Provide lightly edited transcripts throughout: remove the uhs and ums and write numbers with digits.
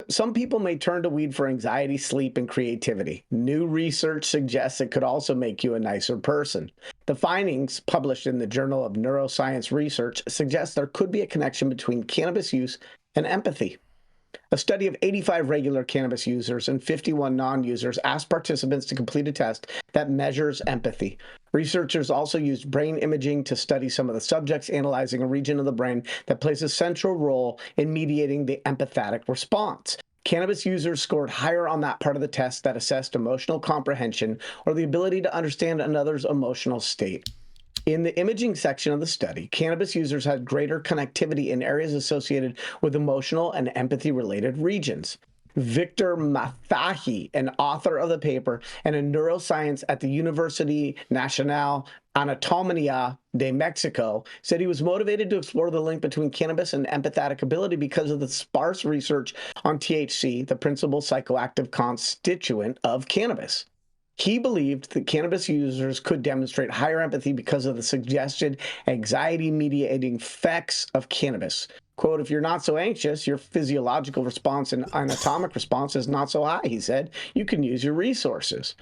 some people may turn to weed for anxiety, sleep, and creativity. New research suggests it could also make you a nicer person. The findings, published in the Journal of Neuroscience Research, suggest there could be a connection between cannabis use and empathy. A study of 85 regular cannabis users and 51 non-users asked participants to complete a test that measures empathy. Researchers also used brain imaging to study some of the subjects, analyzing a region of the brain that plays a central role in mediating the empathetic response. Cannabis users scored higher on that part of the test that assessed emotional comprehension or the ability to understand another's emotional state. In the imaging section of the study, cannabis users had greater connectivity in areas associated with emotional and empathy-related regions. Victor Mafahi, an author of the paper and a neuroscience at the University Nacional Anatomía de Mexico, said he was motivated to explore the link between cannabis and empathetic ability because of the sparse research on THC, the principal psychoactive constituent of cannabis. He believed that cannabis users could demonstrate higher empathy because of the suggested anxiety-mediating effects of cannabis. Quote, if you're not so anxious, your physiological response and anatomic response is not so high, he said. You can use your resources.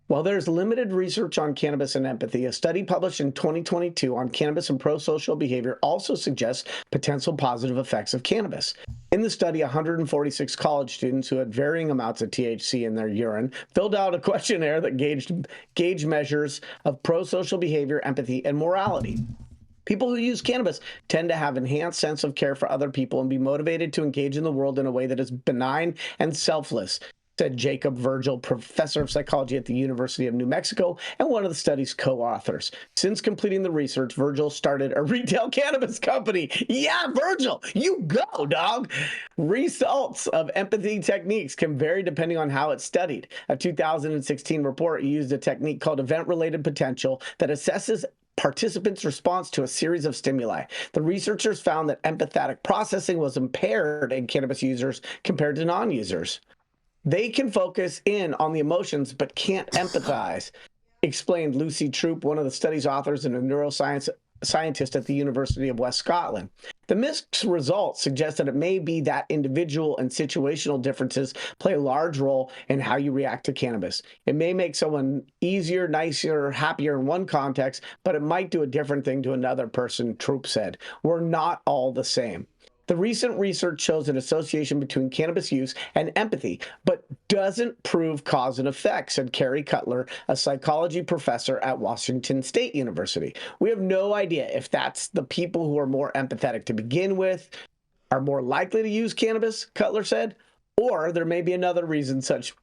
While there's limited research on cannabis and empathy, a study published in 2022 on cannabis and pro-social behavior also suggests potential positive effects of cannabis. In the study, 146 college students who had varying amounts of THC in their urine filled out a questionnaire that gauged measures of pro-social behavior, empathy, and morality. People who use cannabis tend to have enhanced sense of care for other people and be motivated to engage in the world in a way that is benign and selfless, said Jacob Virgil, professor of psychology at the University of New Mexico and one of the study's co-authors. Since completing the research, Virgil started a retail cannabis company. Yeah, Virgil, you go, dog. Results of empathy techniques can vary depending on how it's studied. A 2016 report used a technique called event-related potential that assesses participants' response to a series of stimuli. The researchers found that empathetic processing was impaired in cannabis users compared to non-users. They can focus in on the emotions but can't empathize, explained Lucy Troop, one of the study's authors and a neuroscience scientist at the University of West Scotland. The mixed results suggest that it may be that individual and situational differences play a large role in how you react to cannabis. It may make someone easier, nicer, happier in one context, but it might do a different thing to another person, Troop said. We're not all the same. The recent research shows an association between cannabis use and empathy, but doesn't prove cause and effect, said Carrie Cutler, a psychology professor at Washington State University. We have no idea if that's the people who are more empathetic to begin with are more likely to use cannabis, Cutler said, or there may be another reason such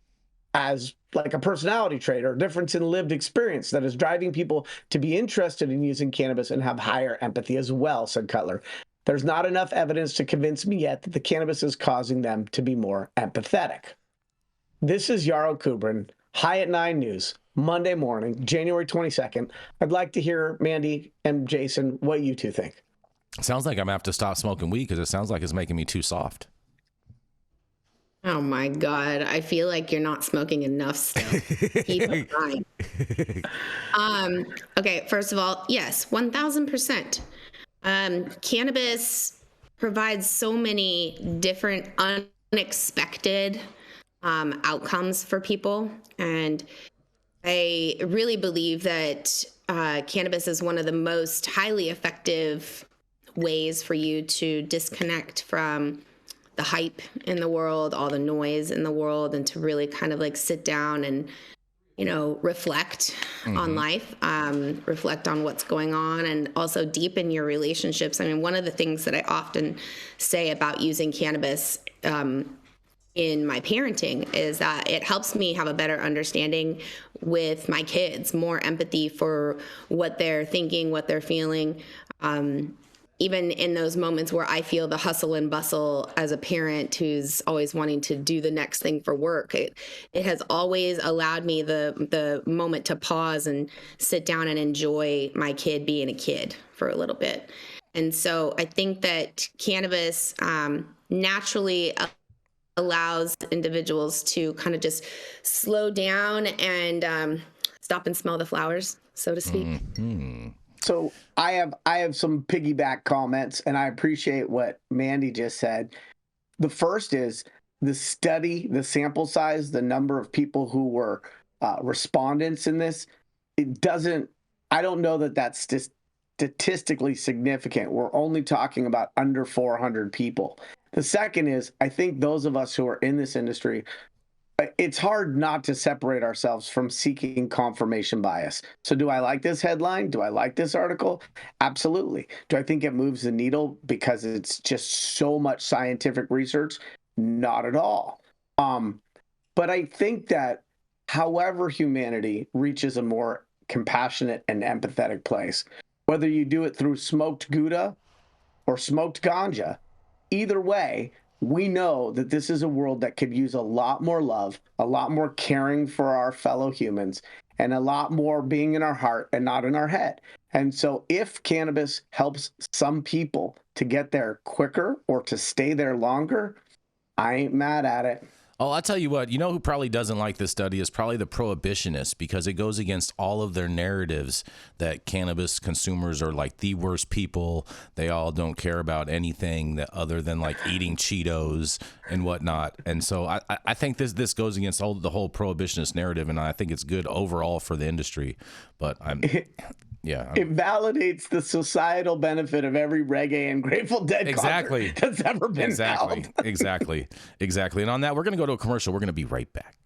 as like a personality trait or difference in lived experience that is driving people to be interested in using cannabis and have higher empathy as well, said Cutler. There's not enough evidence to convince me yet that the cannabis is causing them to be more empathetic. This is Yarrow Kubrin, High at 9 News, Monday morning, January 22nd. I'd like to hear, Mandy and Jason, what you two think. Sounds like I'm going to have to stop smoking weed because it sounds like it's making me too soft. Oh my God. I feel like you're not smoking enough still. Keep trying. Okay, first of all, yes, 1000%. Cannabis provides so many different unexpected outcomes for people. And I really believe that cannabis is one of the most highly effective ways for you to disconnect from the hype in the world, all the noise in the world, and to really kind of like sit down and, you know, reflect on life, reflect on what's going on, and also deepen your relationships. I mean, one of the things that I often say about using cannabis in my parenting is that it helps me have a better understanding with my kids, more empathy for what they're thinking, what they're feeling. Even in those moments where I feel the hustle and bustle as a parent who's always wanting to do the next thing for work, it has always allowed me the moment to pause and sit down and enjoy my kid being a kid for a little bit. And so I think that cannabis naturally allows individuals to kind of just slow down and stop and smell the flowers, so to speak. Mm-hmm. So I have some piggyback comments, and I appreciate what Mandy just said. The first is the study, the sample size, the number of people who were respondents in this, I don't know that that's statistically significant. We're only talking about under 400 people. The second is, I think those of us who are in this industry, it's hard not to separate ourselves from seeking confirmation bias. So do I like this headline? Do I like this article? Absolutely. Do I think it moves the needle because it's just so much scientific research? Not at all. But I think that however humanity reaches a more compassionate and empathetic place, whether you do it through smoked Gouda or smoked ganja, either way, we know that this is a world that could use a lot more love, a lot more caring for our fellow humans, and a lot more being in our heart and not in our head. And so if cannabis helps some people to get there quicker or to stay there longer, I ain't mad at it. Oh, I'll tell you what, you know who probably doesn't like this study is probably the prohibitionists, because it goes against all of their narratives that cannabis consumers are like the worst people. They all don't care about anything that other than like eating Cheetos and whatnot. And so I think this goes against the whole prohibitionist narrative, and I think it's good overall for the industry. But it validates the societal benefit of every reggae and Grateful Dead concert that's ever been held. Exactly. And on that, we're going to go to a commercial. We're going to be right back.